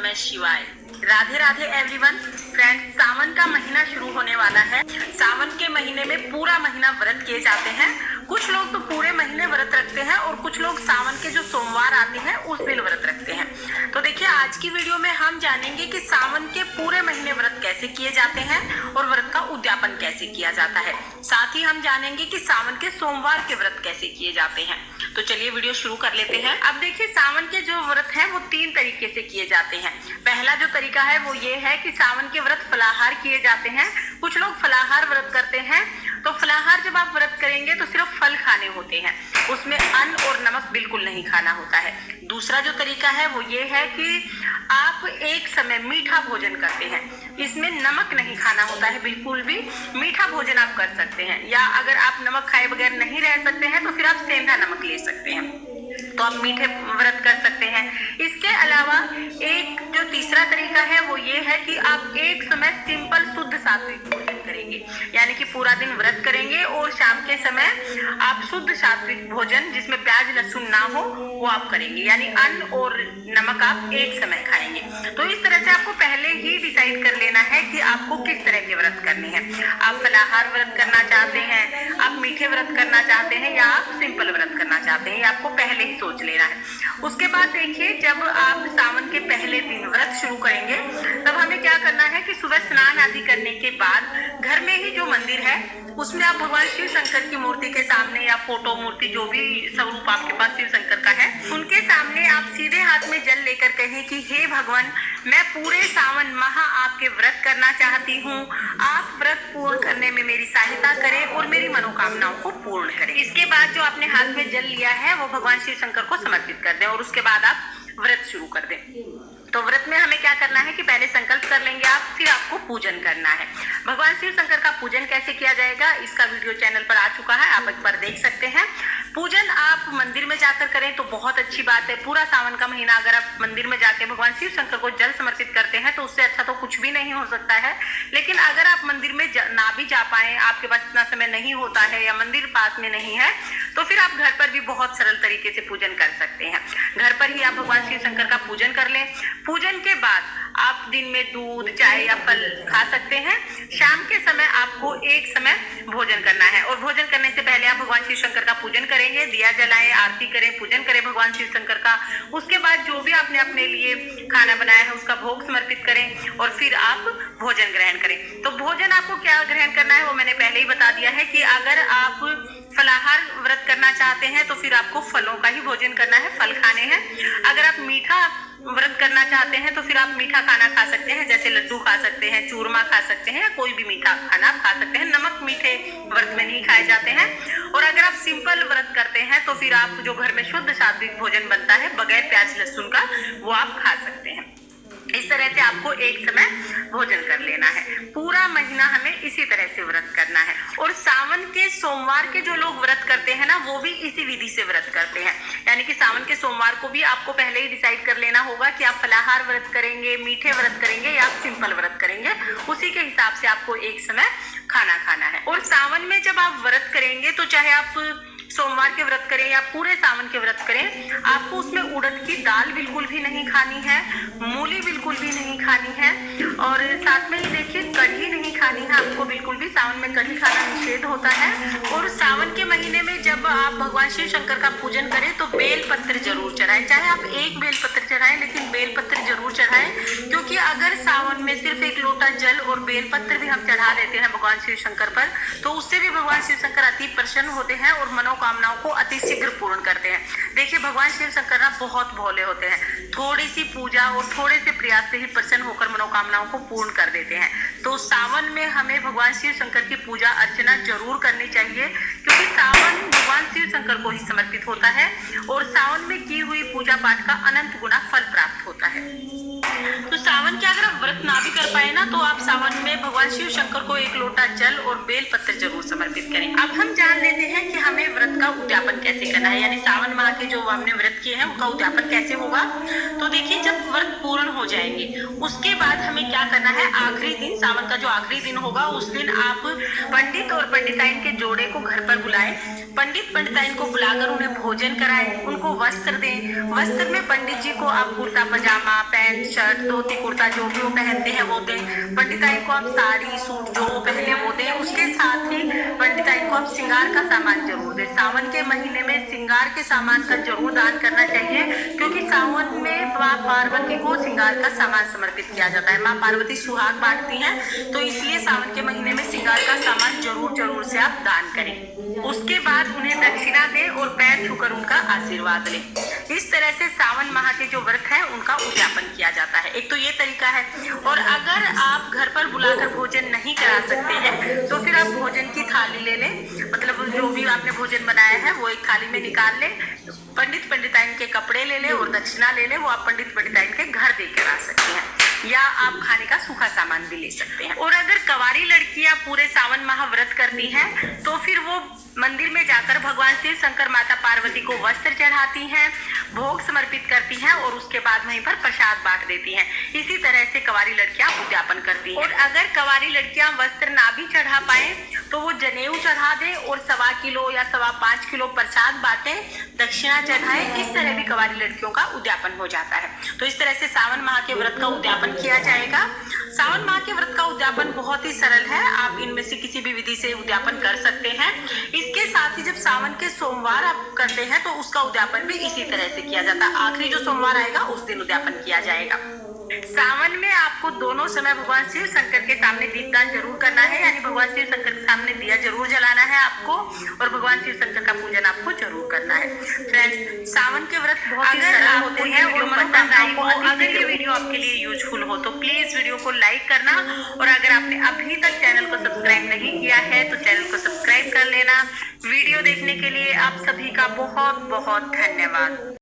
नमः शिवाय। Radhe Radhe everyone. Friends, सावन का महीना शुरू होने वाला है। सावन के महीने में पूरा महीना व्रत किए जाते हैं। कुछ लोग तो पूरे महीने व्रत रखते हैं और कुछ लोग सावन के जो सोमवार आते हैं उस दिन व्रत रखते हैं। तो देखिए, आज की वीडियो में हम जानेंगे कि सावन के पूरे महीने व्रत कैसे किए जाते हैं और व्रत का उद्यापन कैसे किया जाता है। साथ ही हम जानेंगे कि सावन के सोमवार के व्रत कैसे किए जाते हैं। तो चलिए वीडियो शुरू कर लेते हैं। अब देखिए, सावन के जो व्रत हैं वो 3 तरीके से किए जाते हैं। पहला जो तरीका है वो ये है कि सावन के व्रत फलाहार किए जाते हैं। कुछ लोग फलाहार व्रत करते हैं। तो फलाहार जब आप व्रत करेंगे तो सिर्फ फल खाने होते हैं, उसमें अन्न और नमक बिल्कुल नहीं खाना होता है। दूसरा जो तरीका है वो ये है कि आप एक समय मीठा भोजन करते हैं। इसमें नमक नहीं खाना होता है बिल्कुल भी, मीठा भोजन आप कर सकते हैं। या अगर आप नमक खाए बगैर नहीं रह सकते हैं तो फिर आप सेंधा नमक ले सकते हैं, तो आप मीठे व्रत कर सकते हैं। इसके अलावा एक जो तीसरा तरीका है वो ये है कि आप एक समय सिंपल शुद्ध सात्विक भोजन करेंगे, यानी कि पूरा दिन व्रत करेंगे और शाम के समय आप शुद्ध सात्विक भोजन जिसमें प्याज लहसुन ना हो वो आप करेंगे, यानी अन्न और नमक आप एक समय खाएंगे। तो इस तरह से आपको पहले ही डिसाइड कर लेना है कि आपको किस तरह के व्रत करने हैं। आप फलाहार व्रत करना चाहते हैं, आप मीठे व्रत करना चाहते हैं, या आप सिंपल व्रत करना चाहते हैं, ये आपको पहले ही सोच लेना है। उसके बाद देखिए, जब आप सावन के पहले दिन व्रत शुरू करेंगे तब हमें क्या करना है कि सुबह स्नान आदि करने के बाद घर में ही जो मंदिर है उसमें आप भगवान शिव शंकर की मूर्ति के सामने या फोटो मूर्ति जो भी स्वरूप आपके पास शिव शंकर का है उनके सामने आप सीधे हाथ में जल लेकर कहें कि हे भगवान, मैं पूरे सावन माह आपके व्रत करना चाहती हूँ। आप व्रत पूर्ण करने में मेरी सहायता करें और मेरी मनोकामनाओं को पूर्ण करें। इसके बाद जो आपने हाथ में जल लिया है वो भगवान शिव शंकर को समर्पित कर दें और उसके बाद आप व्रत शुरू कर दें। तो व्रत में हमें क्या करना है कि पहले संकल्प कर लेंगे आप, फिर आपको पूजन करना है। भगवान शिव शंकर का पूजन कैसे किया जाएगा इसका वीडियो चैनल पर आ चुका है, आप एक बार देख सकते हैं। पूजन आप मंदिर में जाकर करें तो बहुत अच्छी बात है। पूरा सावन का महीना अगर आप मंदिर में जाके भगवान शिव शंकर को जल समर्पित करते हैं तो उससे अच्छा तो कुछ भी नहीं हो सकता है। लेकिन अगर आप मंदिर में ना भी जा पाए, आपके पास इतना समय नहीं होता है या मंदिर पास में नहीं है, तो फिर आप घर पर भी बहुत सरल तरीके से पूजन कर सकते हैं। घर पर ही आप भगवान शिव शंकर का पूजन कर लें। पूजन के बाद आप दिन में दूध, चाय या फल खा सकते हैं। शाम के समय आपको एक समय भोजन करना है और भोजन करने से पहले आप भगवान शिव शंकर का पूजन करेंगे, दिया जलाएं, आरती करें, पूजन करें भगवान शिव शंकर का। उसके बाद जो भी आपने अपने लिए खाना बनाया है उसका भोग समर्पित करें और फिर आप भोजन ग्रहण करें। तो भोजन आपको क्या ग्रहण करना है वो मैंने पहले ही बता दिया है कि अगर आप फलाहार व्रत करना चाहते हैं तो फिर आपको फलों का ही भोजन करना है, फल खाने हैं। अगर आप मीठा व्रत करना चाहते हैं तो फिर आप मीठा खाना खा सकते हैं, जैसे लड्डू खा सकते हैं, चूरमा खा सकते हैं, या कोई भी मीठा खाना आप खा सकते हैं। नमक मीठे व्रत में नहीं खाए जाते हैं। और अगर आप सिंपल व्रत करते हैं तो फिर आप जो घर में शुद्ध सात्विक भोजन बनता है बगैर प्याज लहसुन का वो आप खा सकते हैं। इस तरह से आपको एक समय भोजन कर लेना है। पूरा महीना हमें इसी तरह से व्रत करना है। और सावन के सोमवार के जो लोग व्रत करते हैं ना वो भी इसी विधि से व्रत करते हैं, यानी कि सावन के सोमवार को भी आपको पहले ही डिसाइड कर लेना होगा कि आप फलाहार व्रत करेंगे, मीठे व्रत करेंगे या आप सिंपल व्रत करेंगे। उसी के हिसाब से आपको एक समय खाना खाना है। और सावन में जब आप व्रत करेंगे तो चाहे आप सोमवार के व्रत करें या पूरे सावन के व्रत करें, आपको उसमें उड़द की दाल बिल्कुल भी नहीं खानी है, मूली बिल्कुल भी नहीं खानी है, और साथ में ही देखिए कढ़ी नहीं खानी है आपको बिल्कुल भी। सावन में कढ़ी खाना निषेध होता है। और सावन के महीने में जब आप भगवान शिव शंकर का पूजन करें तो बेल पत्र जरूर चढ़ाएं। चाहे आप एक बेल पत्र चढ़ाएं लेकिन बेल पत्र जरूर चढ़ाएं, क्योंकि अगर सावन में सिर्फ एक लोटा जल और बेल पत्र भी हम चढ़ा देते हैं भगवान शिव शंकर पर तो उससे भी भगवान शिव शंकर अति प्रसन्न होते हैं और मनोकामनाओं को अति शीघ्र पूर्ण करते हैं। देखिए, भगवान शिव शंकर ना बहुत भोले होते हैं। थोड़ी सी पूजा और थोड़े से प्रयास से ही प्रसन्न होकर मनोकामनाओं को पूर्ण कर देते हैं। तो सावन में हमें भगवान शिव शंकर की पूजा अर्चना जरूर करनी चाहिए, क्योंकि सावन भगवान शिव शंकर को ही समर्पित होता है और सावन में की हुई पूजा पाठ का अनंत गुना फल प्राप्त होता है। तो सावन के अगर आप व्रत ना भी कर पाए ना तो आप सावन में भगवान शिव शंकर को एक लोटा जल और बेल पत्र जरूर समर्पित करें। अब हम जान लेते हैं कि हमें व्रत का उद्यापन कैसे करना है, यानी सावन माह के जो हमने व्रत किए हैं उनका उद्यापन कैसे होगा। तो देखिए, जब व्रत पूर्ण हो जाएंगे उसके बाद हमें क्या करना है, आखिरी दिन, सावन का जो आखिरी दिन होगा उस दिन आप पंडित और पंडिताइन के जोड़े को घर पर बुलाएं। पंडित पंडिताइन को बुलाकर उन्हें भोजन कराएं, उनको वस्त्र दें। वस्त्र में पंडित जी को आप कुर्ता पजामा, पैर पैंट शर्ट धोती कुर्ता जो भी वो पहनते हैं वो दें। पंडिताइन को आप साड़ी सूट जो वो पहने वो दें। उसके साथ ही पंडिताइन को आप श्रृंगार का सामान जरूर दें। सावन के महीने में श्रृंगार के सामान का जरूर दान करना चाहिए, क्योंकि सावन में माँ पार्वती को श्रृंगार का सामान समर्पित किया जाता है। माँ पार्वती सुहाग बांटती हैं, तो इसलिए सावन के महीने में श्रृंगार का सामान जरूर से आप दान करें। उसके बाद उन्हें दक्षिणा दें और पैर छूकर उनका आशीर्वाद लें। इस तरह से सावन माह के जो व्रत है उनका उद्यापन किया जाता है। एक तो ये तरीका है, और अगर आप घर पर बुलाकर भोजन नहीं करा सकते हैं तो फिर आप भोजन की थाली ले लें। मतलब जो भी आपने भोजन बनाया है वो एक थाली में निकाल लें, पंडित पंडिताइन के कपड़े ले लें और दक्षिणा ले लें। वो आप पंडित पंडिताइन के घर देकर आ सकते हैं, या आप खाने का सूखा सामान भी ले सकते हैं। और अगर कवारी लड़कियां पूरे सावन माह व्रत करती हैं तो फिर वो मंदिर में जाकर भगवान शिव शंकर माता पार्वती को वस्त्र चढ़ाती हैं, भोग समर्पित करती हैं और उसके बाद वहीं पर प्रसाद बांट देती हैं। इसी तरह से कवारी लड़कियां उद्यापन करती हैं। और अगर कवारी लड़कियां वस्त्र ना भी चढ़ा पाए तो वो जनेऊ चढ़ा दे और 1.25 किलो या 5.25 किलो प्रसाद बांटे, दक्षिणा चढ़ाए। इस तरह भी कवारी लड़कियों का उद्यापन हो जाता है। तो इस तरह से सावन माह के व्रत का उद्यापन किया जाएगा। सावन माह के व्रत का उद्यापन बहुत ही सरल है, आप इनमें से किसी भी विधि से उद्यापन कर सकते हैं। इसके साथ ही जब सावन के सोमवार आप करते हैं तो उसका उद्यापन भी इसी तरह से किया जाता है। आखिरी जो सोमवार आएगा उस दिन उद्यापन किया जाएगा। सावन में आपको दोनों समय भगवान शिव शंकर के सामने दीपदान जरूर करना है, यानी भगवान शिव शंकर के सामने दिया जरूर जलाना है आपको, और भगवान शिव शंकर का पूजन आपको जरूर करना है। फ्रेंड्स, सावन के व्रत बहुत ही सरल होते हैं और अगर ये वीडियो आपके लिए यूजफुल हो तो प्लीज वीडियो को लाइक करना, और अगर आपने अभी तक चैनल को सब्सक्राइब नहीं किया है तो चैनल को सब्सक्राइब कर लेना। वीडियो देखने के लिए आप सभी का बहुत बहुत धन्यवाद।